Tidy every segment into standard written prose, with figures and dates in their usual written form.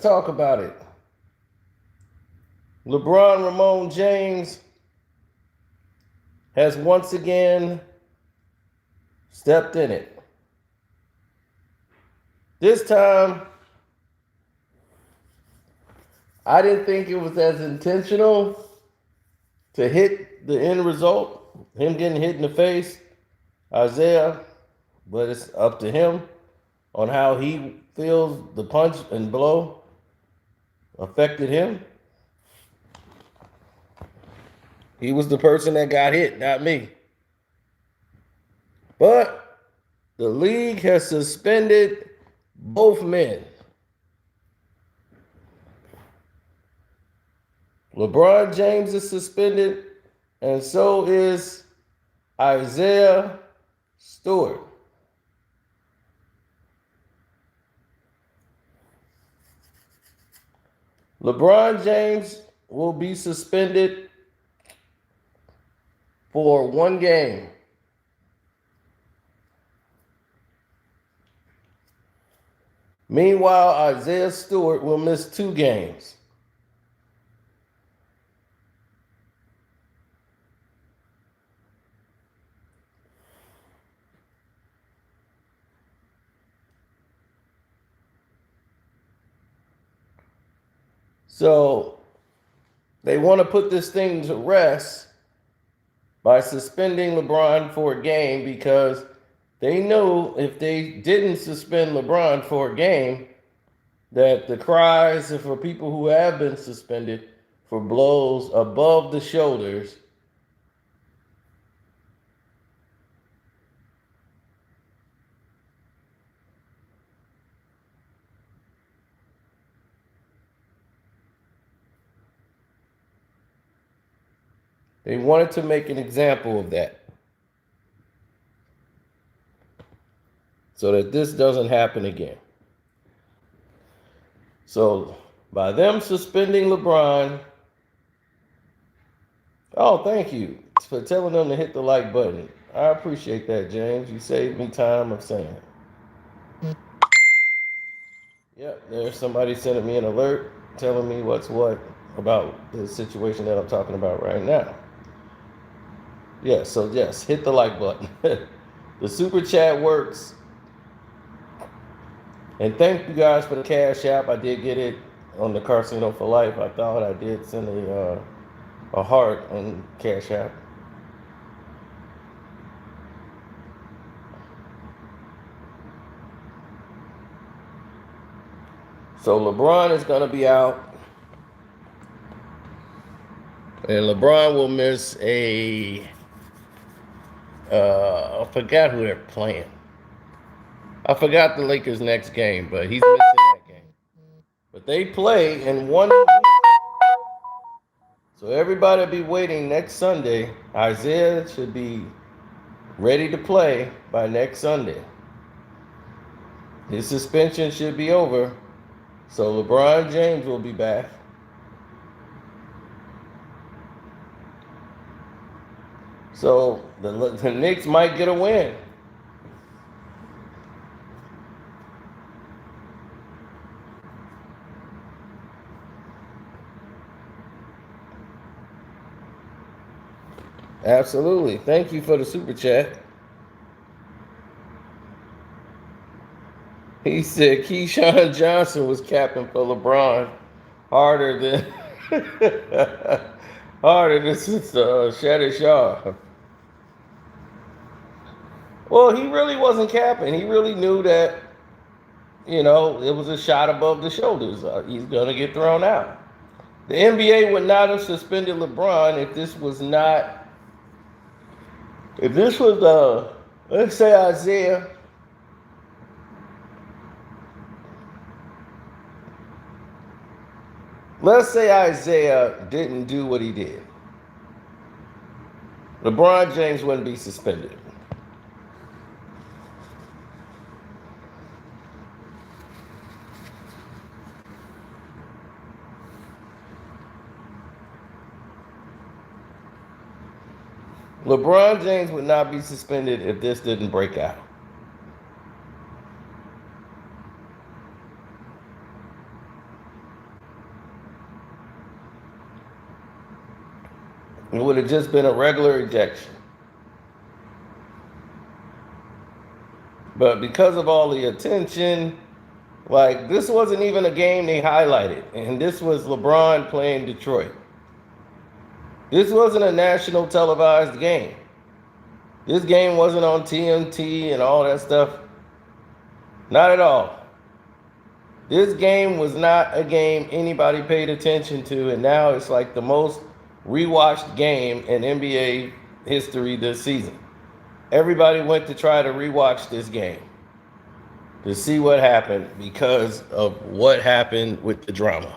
Talk about it. LeBron Ramon James has once again stepped in it. This time, I didn't think it was as intentional to hit the end result, him getting hit in the face, Isaiah, but it's up to him on how he feels the punch and blow affected him. He was the person that got hit, not me. But the league has suspended both men. LeBron James is suspended, and so is Isaiah Stewart. LeBron James will be suspended for one game. Meanwhile, Isaiah Stewart will miss 2 games. So they want to put this thing to rest by suspending LeBron for a game because they know if they didn't suspend LeBron for a game, that the cries for people who have been suspended for blows above the shoulders they wanted to make an example of that so that this doesn't happen again. So by them suspending LeBron, oh, thank you for telling them to hit the like button. I appreciate that, James. You saved me time of saying it. Yep, there's somebody sending me an alert telling me what's what about the situation that I'm talking about right now. Yes, so yes, hit the like button. The super chat works. And thank you guys for the Cash App. I did get it on the Casino for Life. I thought I did send a heart on Cash App. So LeBron is going to be out. And LeBron will miss I forgot who they're playing. I forgot the Lakers' next game, but he's missing that game. But they play in 1 week. So everybody will be waiting next Sunday. Isaiah should be ready to play by next Sunday. His suspension should be over. So LeBron James will be back. So the Knicks might get a win. Absolutely. Thank you for the super chat. He said Keyshawn Johnson was captain for LeBron harder than since Shetty Shaw. Well, he really wasn't capping. He really knew that, it was a shot above the shoulders. He's going to get thrown out. The NBA would not have suspended LeBron if this was, let's say Isaiah. Let's say Isaiah didn't do what he did. LeBron James wouldn't be suspended. LeBron James would not be suspended if this didn't break out. It would have just been a regular ejection. But because of all the attention, like this wasn't even a game they highlighted. And this was LeBron playing Detroit. This wasn't a national televised game. This game wasn't on TNT and all that stuff. Not at all. This game was not a game anybody paid attention to, and now it's like the most rewatched game in NBA history this season. Everybody went to try to rewatch this game to see what happened because of what happened with the drama.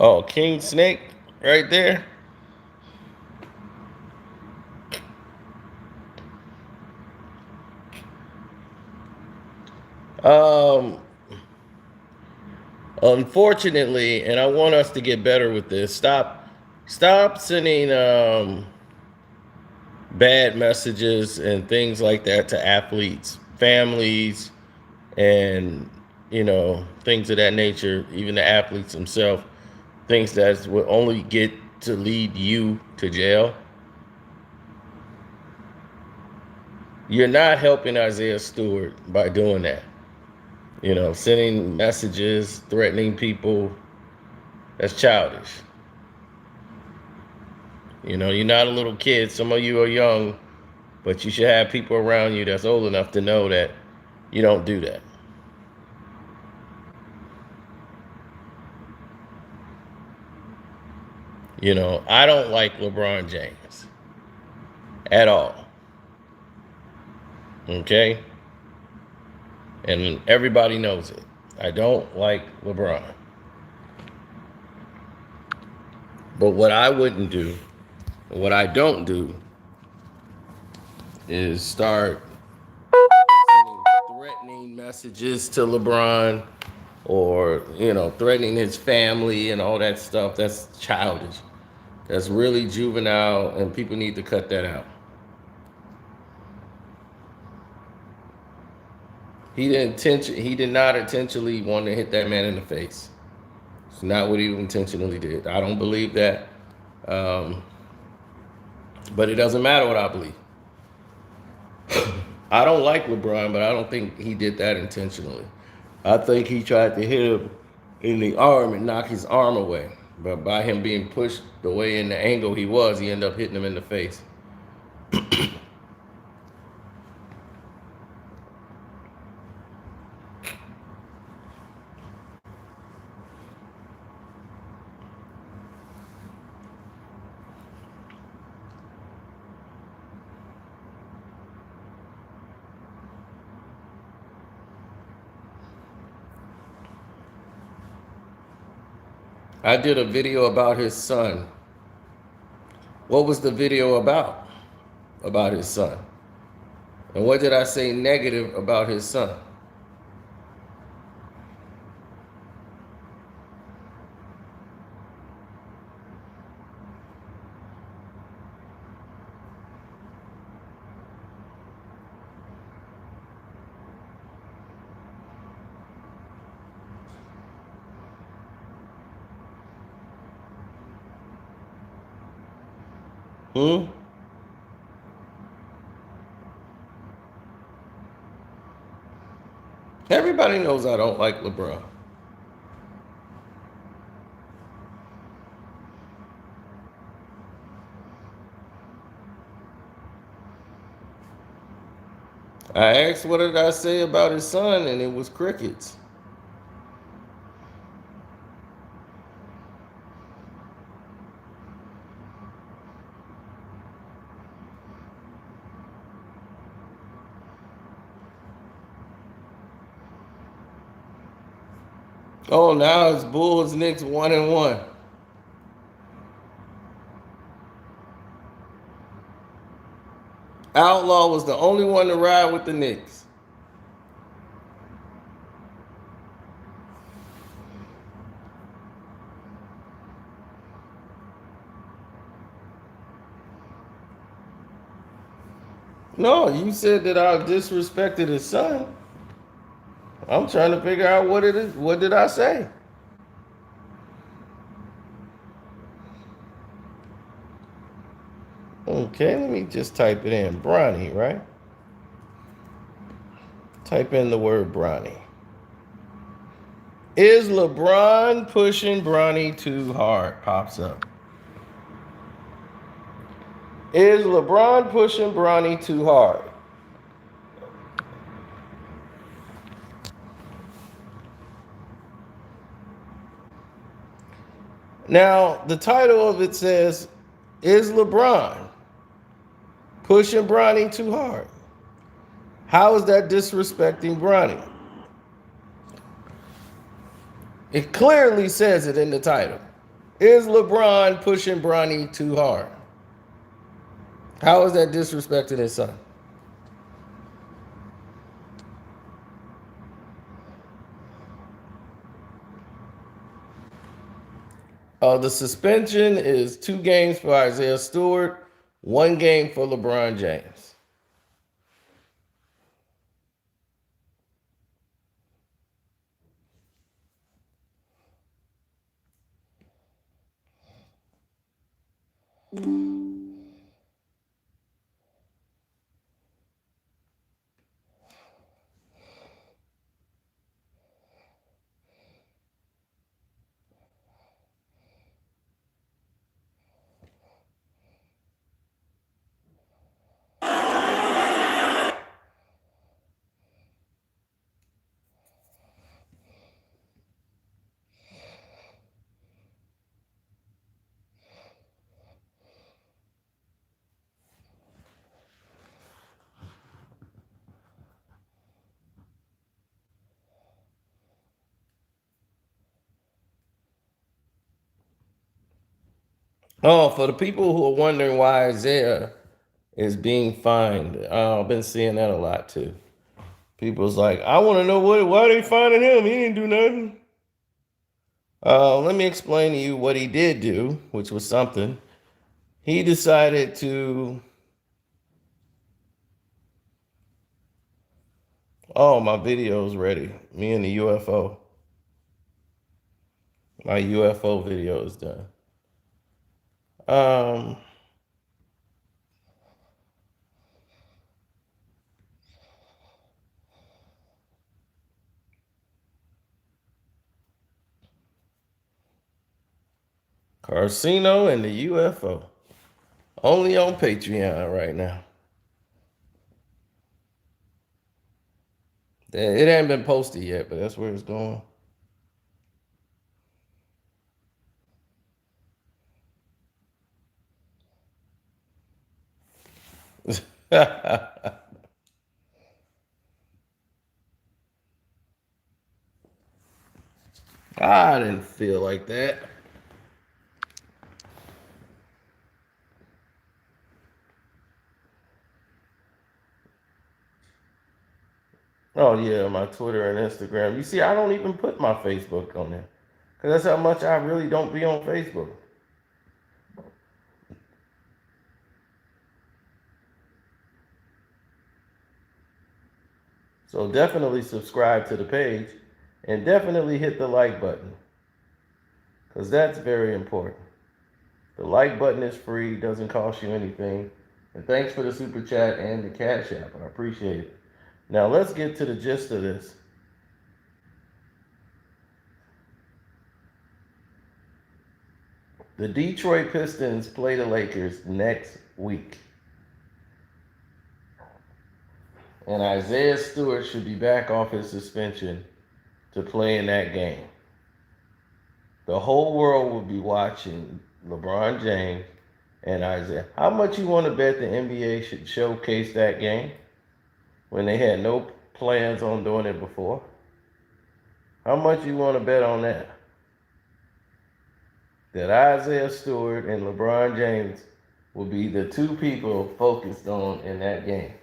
Oh, King Snake right there. Um, Unfortunately, and I want us to get better with this. Stop sending bad messages and things like that to athletes, families, and things of that nature. Even the athletes themselves, things that will only get to lead you to jail. You're not helping Isaiah Stewart by doing that. Sending messages, threatening people, that's childish. You're not a little kid. Some of you are young, but you should have people around you that's old enough to know that you don't do that. I don't like LeBron James at all. Okay? And everybody knows it. I don't like LeBron. But what I wouldn't do, what I don't do, is start sending threatening messages to LeBron or, threatening his family and all that stuff. That's childish. That's really juvenile, and people need to cut that out. He did not intentionally want to hit that man in the face. It's not what he intentionally did. I don't believe that. But it doesn't matter what I believe. I don't like LeBron, but I don't think he did that intentionally. I think he tried to hit him in the arm and knock his arm away. But by him being pushed the way in the angle he was, he ended up hitting him in the face. I did a video about his son. What was the video about? About his son. And what did I say negative about his son? Hmm? Everybody knows I don't like LeBron. I asked what did I say about his son, and it was crickets. Oh, now it's Bulls Knicks 1-1. Outlaw was the only one to ride with the Knicks. No, you said that I disrespected his son. I'm trying to figure out what it is. What did I say? Okay, let me just type it in. Bronny, right? Type in the word Bronny. Is LeBron pushing Bronny too hard? Pops up. Is LeBron pushing Bronny too hard? Now, the title of it says, is LeBron pushing Bronny too hard? How is that disrespecting Bronny? It clearly says it in the title. Is LeBron pushing Bronny too hard? How is that disrespecting his son? The suspension is 2 games for Isaiah Stewart, 1 game for LeBron James. Oh, for the people who are wondering why Isaiah is being fined, I've been seeing that a lot too. People's like, I want to know why are they finding him? He didn't do nothing. Let me explain to you what he did do, which was something. He decided to. Oh, my video's ready. Me and the UFO. My UFO video is done. Um, Carcino and the UFO. Only on Patreon right now. It ain't been posted yet, but that's where it's going. I didn't feel like that. Oh yeah, my Twitter and Instagram. You see, I don't even put my Facebook on there. Cause that's how much I really don't be on Facebook. So definitely subscribe to the page and definitely hit the like button. Cause that's very important. The like button is free, doesn't cost you anything. And thanks for the super chat and the cash app. I appreciate it. Now let's get to the gist of this. The Detroit Pistons play the Lakers next week. And Isaiah Stewart should be back off his suspension to play in that game. The whole world will be watching LeBron James and Isaiah. How much you want to bet the NBA should showcase that game when they had no plans on doing it before? How much you want to bet on that? That Isaiah Stewart and LeBron James will be the 2 people focused on in that game.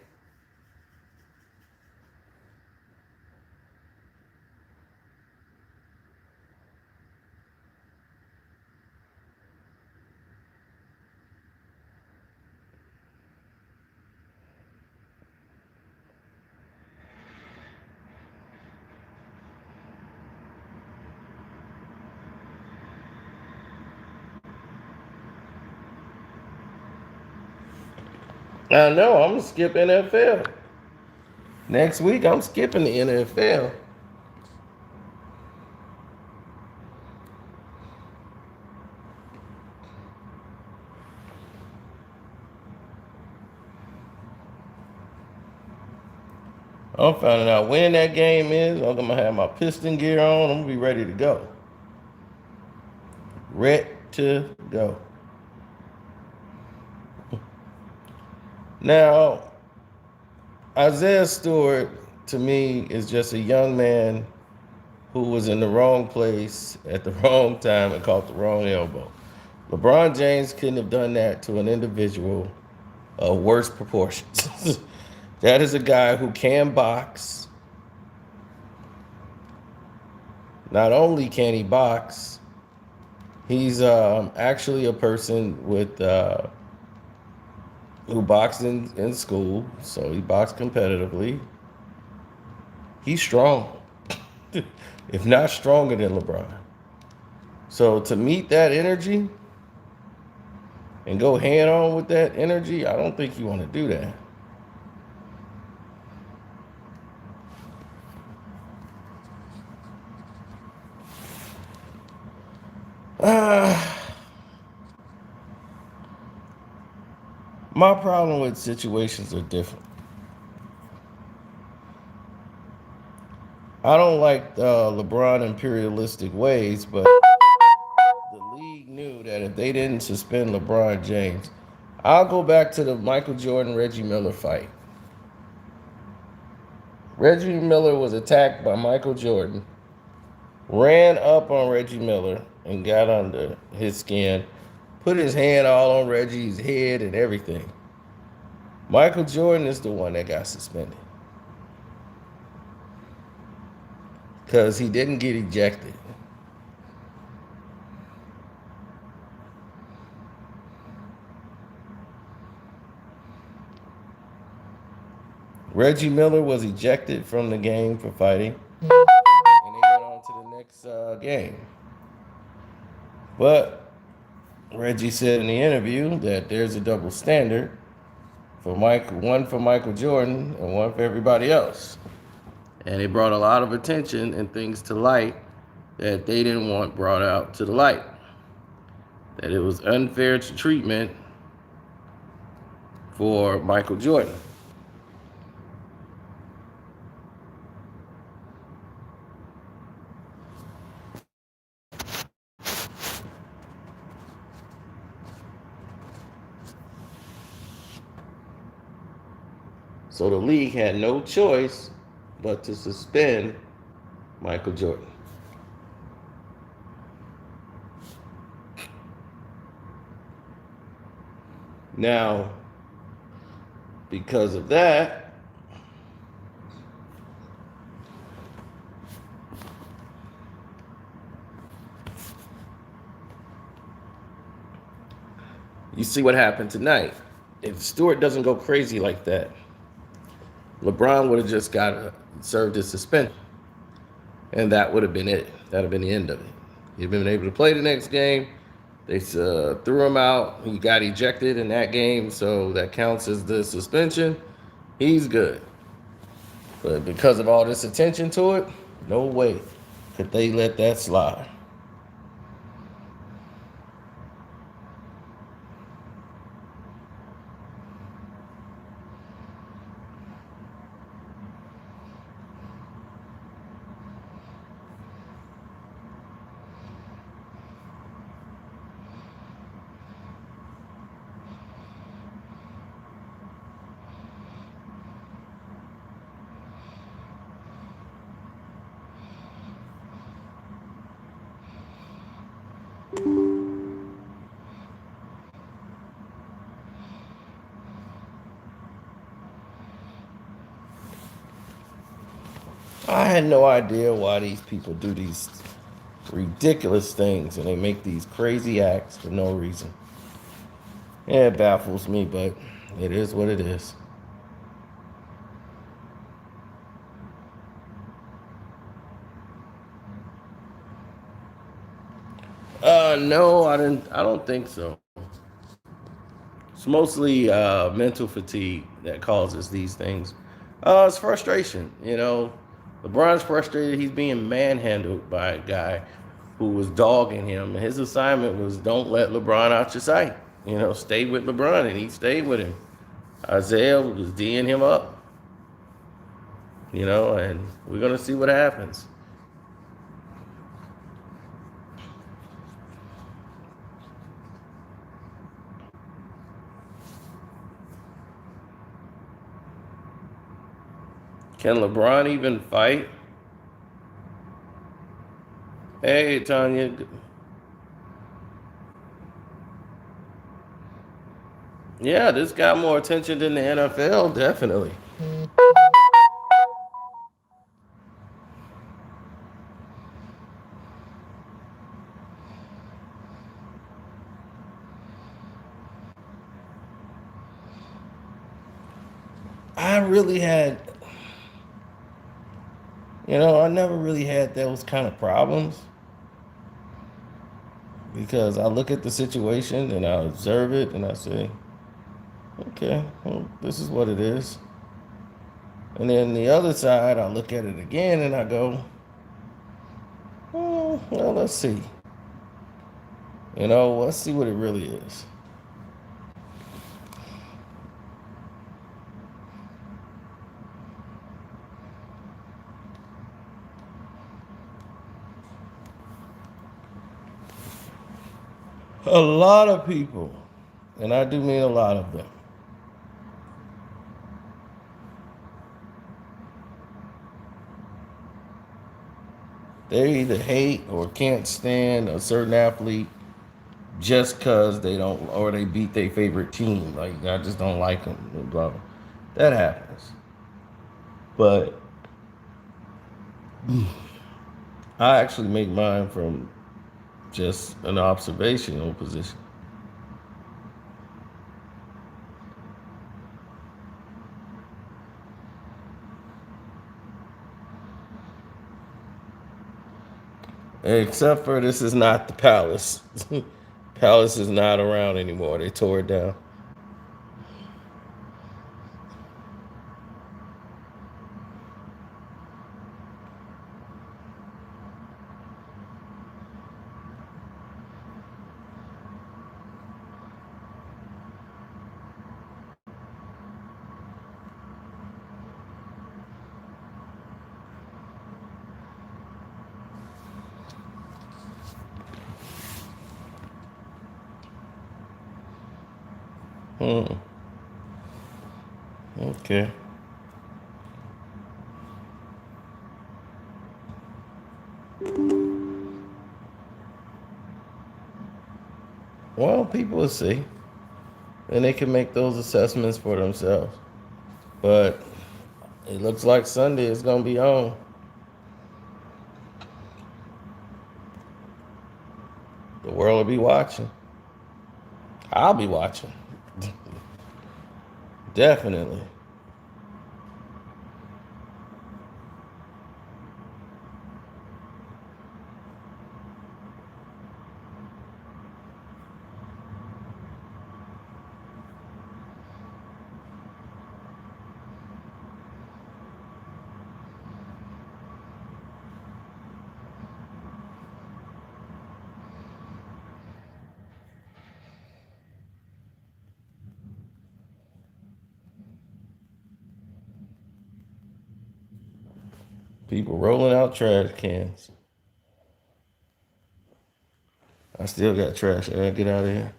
I know I'm gonna skip NFL. Next week I'm skipping the NFL. I'm finding out when that game is. I'm gonna have my piston gear on. I'm gonna be ready to go. Ready to go. Now, Isaiah Stewart to me is just a young man who was in the wrong place at the wrong time and caught the wrong elbow. LeBron James couldn't have done that to an individual of worse proportions. That is a guy who can box. Not only can he box, he's actually a person with who boxed in school, so he boxed competitively. He's strong, if not stronger than LeBron. So to meet that energy and go hand on with that energy, I don't think you want to do that. Uh, my problem with situations are different. I don't like LeBron imperialistic ways, but the league knew that if they didn't suspend LeBron James, I'll go back to the Michael Jordan Reggie Miller fight. Reggie Miller was attacked by Michael Jordan, ran up on Reggie Miller and got under his skin, put his hand all on Reggie's head and everything. Michael Jordan is the one that got suspended because he didn't get ejected. Reggie Miller was ejected from the game for fighting, and they went on to the next game. But Reggie said in the interview that there's a double standard for one for Michael Jordan and one for everybody else. And it brought a lot of attention and things to light that they didn't want brought out to the light. That it was unfair treatment for Michael Jordan. So the league had no choice but to suspend Michael Jordan. Now, because of that, you see what happened tonight. If Stewart doesn't go crazy like that, LeBron would have just got served his suspension. And that would have been it. That would have been the end of it. He'd been able to play the next game. They threw him out. He got ejected in that game, so that counts as the suspension. He's good. But because of all this attention to it, no way could they let that slide. I had no idea why these people do these ridiculous things and they make these crazy acts for no reason. Yeah, it baffles me, but it is what it is. No, I didn't. I don't think so. It's mostly mental fatigue that causes these things. It's frustration. LeBron's frustrated. He's being manhandled by a guy who was dogging him. His assignment was don't let LeBron out your sight. Stay with LeBron, and he stayed with him. Isaiah was D'ing him up. And we're gonna see what happens. Can LeBron even fight? Hey, Tanya. Yeah, this got more attention than the NFL, definitely. I really had, I never really had those kind of problems because I look at the situation and I observe it and I say, okay, well, this is what it is. And then the other side, I look at it again and I go, well, let's see. Let's see what it really is. A lot of people, and I do mean a lot of them, they either hate or can't stand a certain athlete just because they don't, or they beat their favorite team. Like, I just don't like them. Blah, blah. That happens. But I actually make mine from just an observational position. Except for this is not the Palace. Palace is not around anymore. They tore it down. Hmm. Okay. Well, people will see, and they can make those assessments for themselves. But it looks like Sunday is going to be on. The world will be watching. I'll be watching. Definitely. People rolling out trash cans. I still got trash. I gotta get out of here.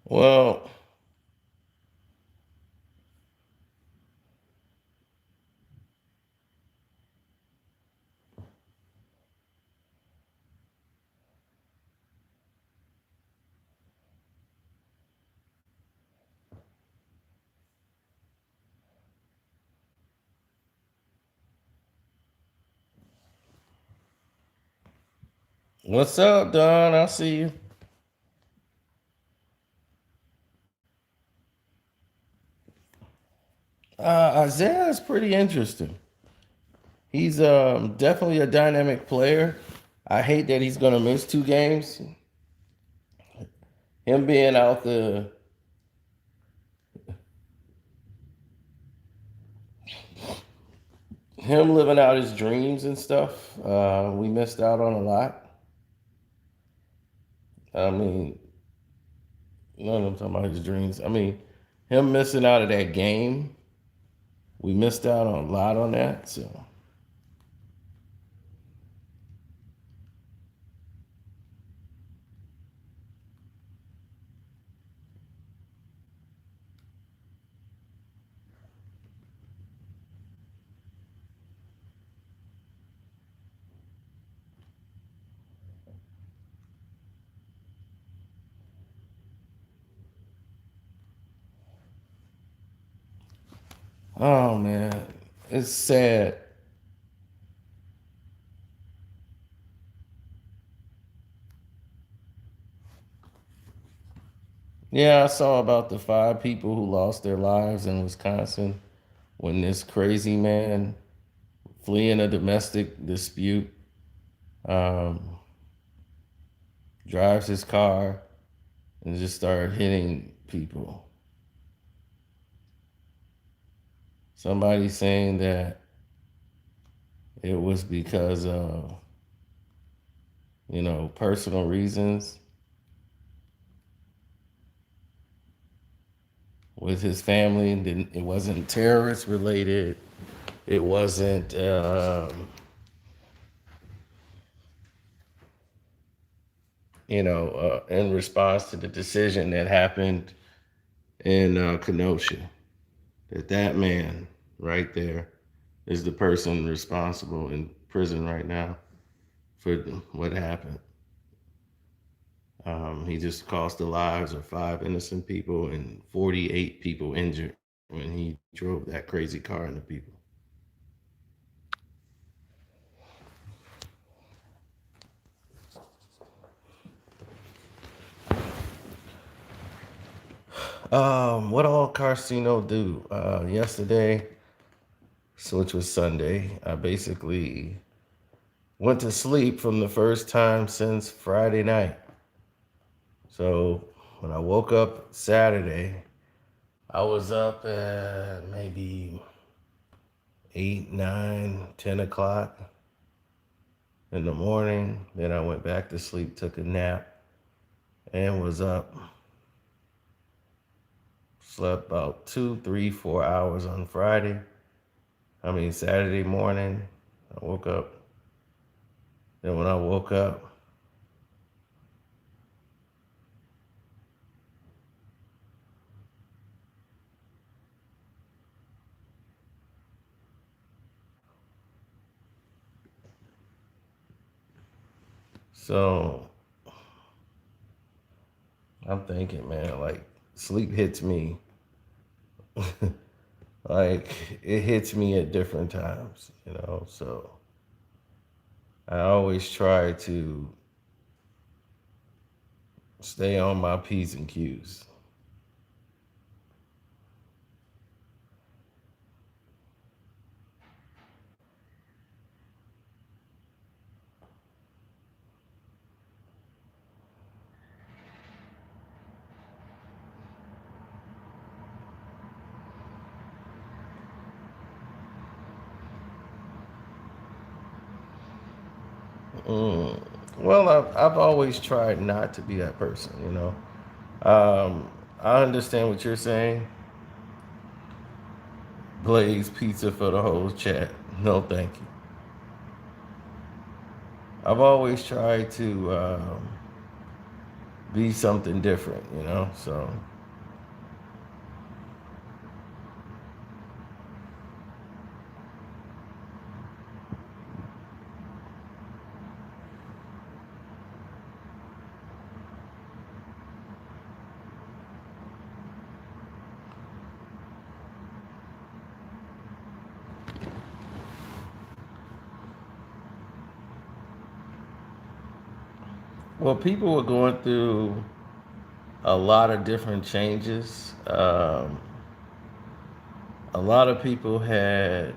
Well, What's up, Don? I see you. Isaiah is pretty interesting. He's definitely a dynamic player. I hate that he's gonna miss 2 games. Him being out the him living out his dreams and stuff. We missed out on a lot. I mean, none of them talking about his dreams. I mean, him missing out of that game. We missed out on a lot on that. So, oh man, it's sad. Yeah, I saw about the 5 people who lost their lives in Wisconsin when this crazy man fleeing a domestic dispute um, drives his car and just started hitting people. Somebody saying that it was because of personal reasons with his family, and didn't, it wasn't terrorist related. It wasn't in response to the decision that happened in Kenosha. That man right there is the person responsible in prison right now for what happened. He just cost the lives of 5 innocent people and 48 people injured when he drove that crazy car into people. What all Carcino do? Yesterday, so which was Sunday, I basically went to sleep from the first time since Friday night. So when I woke up Saturday, I was up at maybe 8, 9, 10 o'clock in the morning. Then I went back to sleep, took a nap, and was up. Slept about 2, 3, 4 hours on Friday. Saturday morning. I woke up. Then when I woke up, so I'm thinking, man, like sleep hits me. Like it hits me at different times. So I always try to stay on my P's and Q's. Mm. Well, I've always tried not to be that person. I understand what you're saying. Blaze pizza for the whole chat. No, thank you. I've always tried to be something different. So, Well, people were going through a lot of different changes. A lot of people had,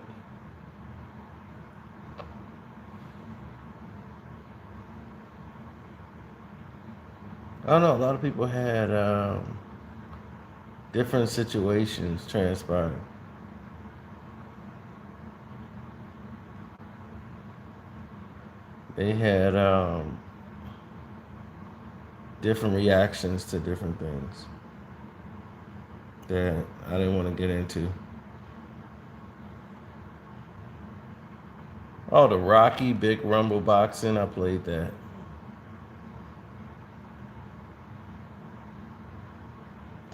I don't know, a lot of people had different situations transpire. They had different reactions to different things that I didn't want to get into. Oh, the Rocky Big Rumble boxing, I played that.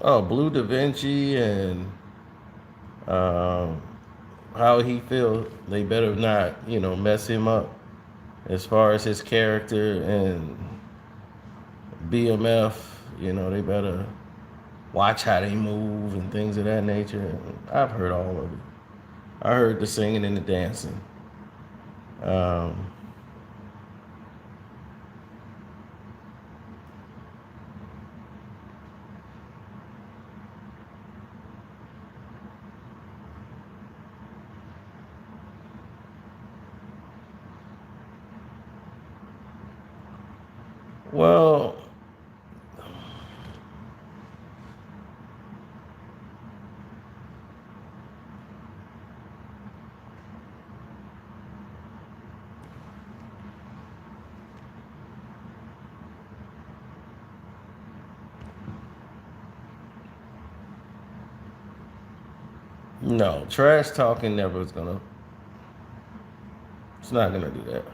Oh, Blue Da Vinci and um, how he feel they better not, mess him up as far as his character and BMF. They better watch how they move and things of that nature. I've heard all of it. I heard the singing and the dancing. Um, well, no, trash talking never is gonna. It's not gonna do that.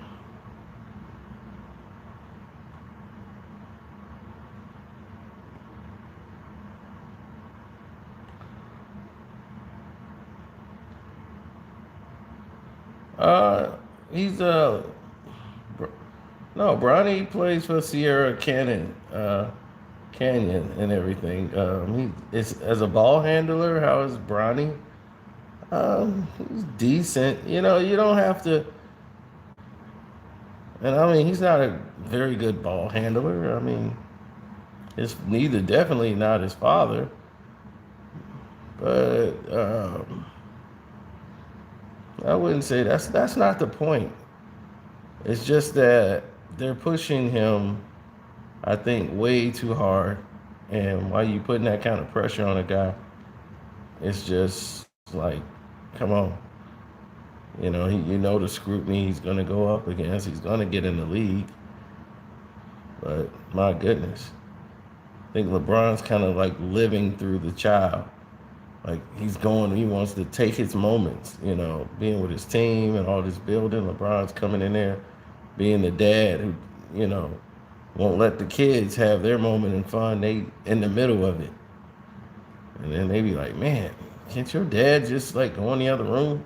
Uh, he's no, Bronny plays for Sierra Canyon and everything. He is as a ball handler. How is Bronny? He's decent. You don't have to. And I mean, he's not a very good ball handler. I mean, it's neither definitely not his father, but I wouldn't say that's not the point. It's just that they're pushing him, I think, way too hard. And while you putting that kind of pressure on a guy, it's just like, come on. The scrutiny he's going to go up against. He's going to get in the league. But my goodness. I think LeBron's kind of like living through the child. Like he wants to take his moments, being with his team and all this building. LeBron's coming in there, being the dad who, you know, won't let the kids have their moment in fun. They in the middle of it. And then they be like, man, can't your dad just like go in the other room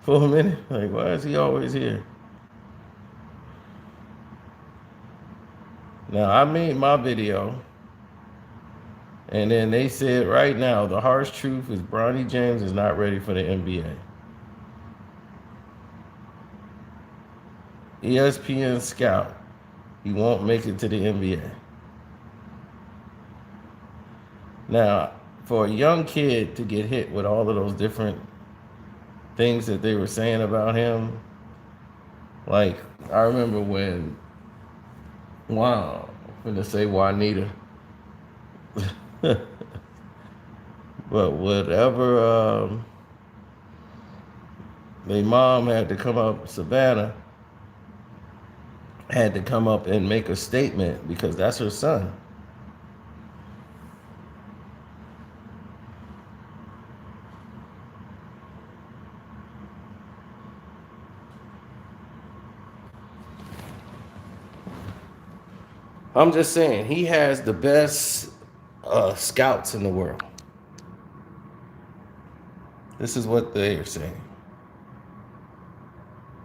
for a minute? Like, why is he always here? Now, I made my video, and then they said right now, the harsh truth is Bronny James is not ready for the NBA. ESPN scout, he won't make it to the NBA. Now, for a young kid to get hit with all of those different things that they were saying about him, like, I remember when, wow, I'm gonna say Juanita. But whatever, their mom had to come up, Savannah had to come up and make a statement because that's her son. I'm just saying, he has the best scouts in the world. This is what they are saying.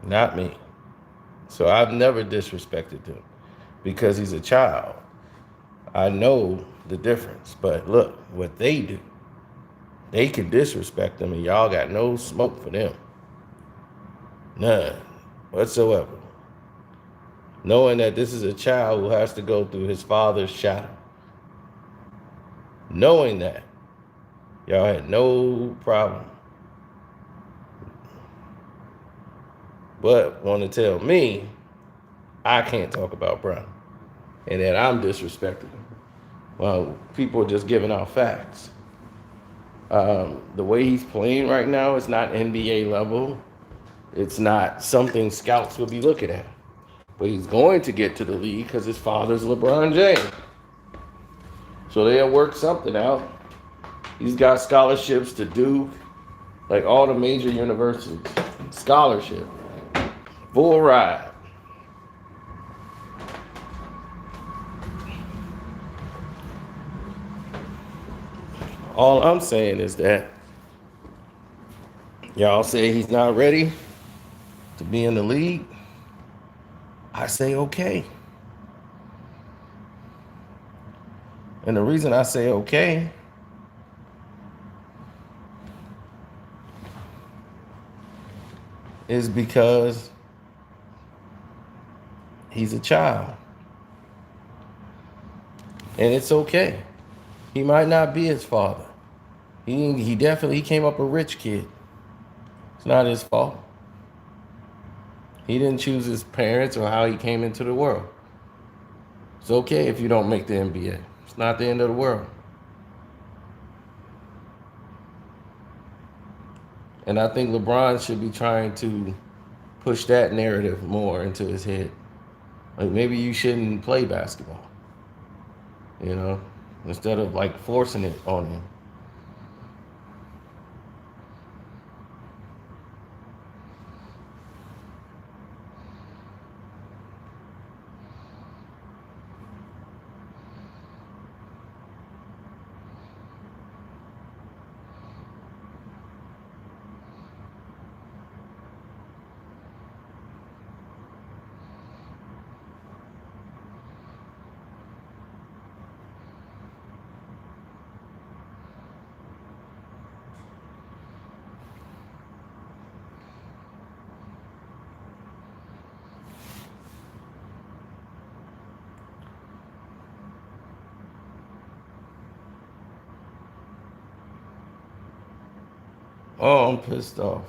Not me. So I've never disrespected him because he's a child. I know the difference. But look, what they do, they can disrespect them and y'all got no smoke for them. None whatsoever. knowing that this is a child who has to go through his father's shadow. Knowing that, y'all had no problem. But want to tell me I can't talk about Brown and that I'm disrespecting him. Well, people are just giving out facts. The way he's playing right now is not NBA level. It's not something scouts will be looking at. But he's going to get to the league because his father's LeBron James. So they'll work something out. He's got scholarships to Duke, like all the major universities. Scholarship. Full ride. All I'm saying is that y'all say he's not ready to be in the league. I say okay. And the reason I say okay is because he's a child. And it's okay. He might not be his father. He definitely came up a rich kid. It's not his fault. He didn't choose his parents or how he came into the world. It's okay if you don't make the NBA. It's not the end of the world. And I think LeBron should be trying to push that narrative more into his head. Like maybe you shouldn't play basketball, you know, instead of like forcing it on him. Oh, I'm pissed off.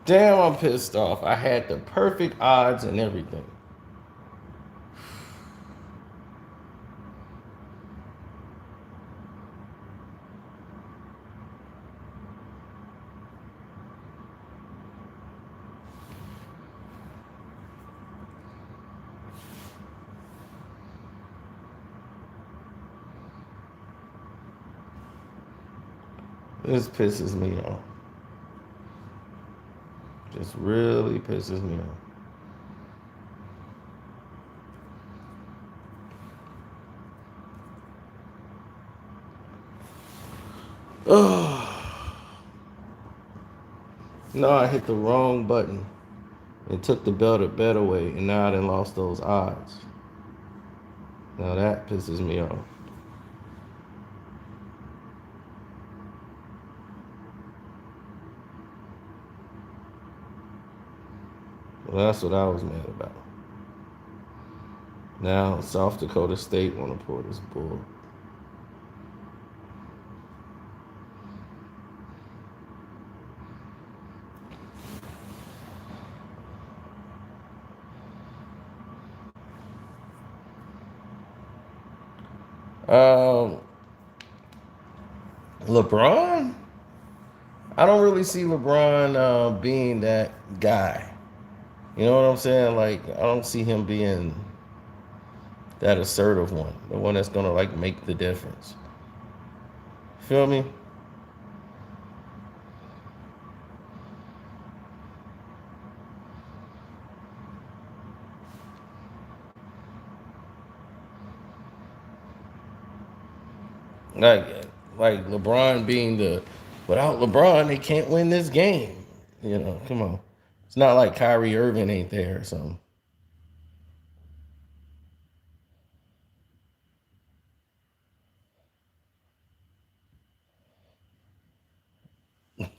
Damn, I'm pissed off. I had the perfect odds and everything. This pisses me off. Just really pisses me off. Oh, no, I hit the wrong button. It took the bet away, and now I done lost those odds. Now that pisses me off. Well, that's what I was mad about. Now South Dakota State want to pull this bull. Um, LeBron? I don't really see LeBron being that guy. You know what I'm saying? Like, I don't see him being that assertive one, the one that's gonna like make the difference. Feel me? Like, like LeBron being the without LeBron they can't win this game. You know, come on. It's not like Kyrie Irving ain't there or something.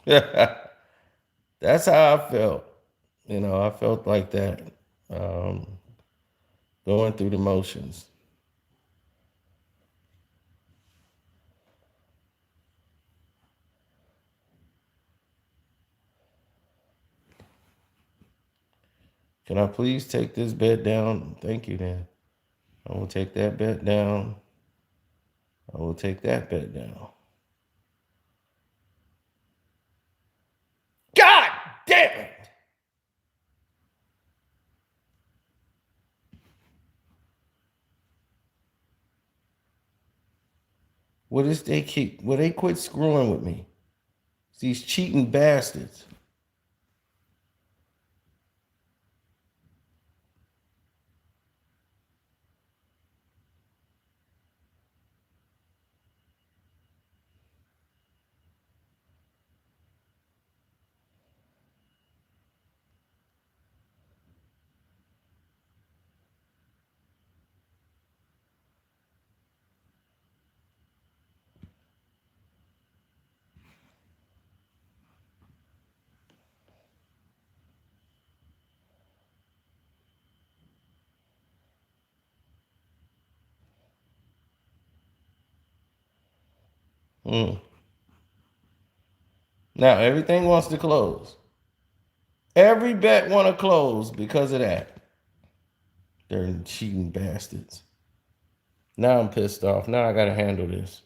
That's how I felt. You know, I felt like that. um, going through the motions. Can I please take this bet down? Thank you, then. I will take that bet down. I will take that bet down. God damn it! What is they keep? Well, they quit screwing with me. These cheating bastards. Mm. Now everything wants to close. Every bet want to close because of that. They're cheating bastards. Now I'm pissed off. Now I gotta handle this.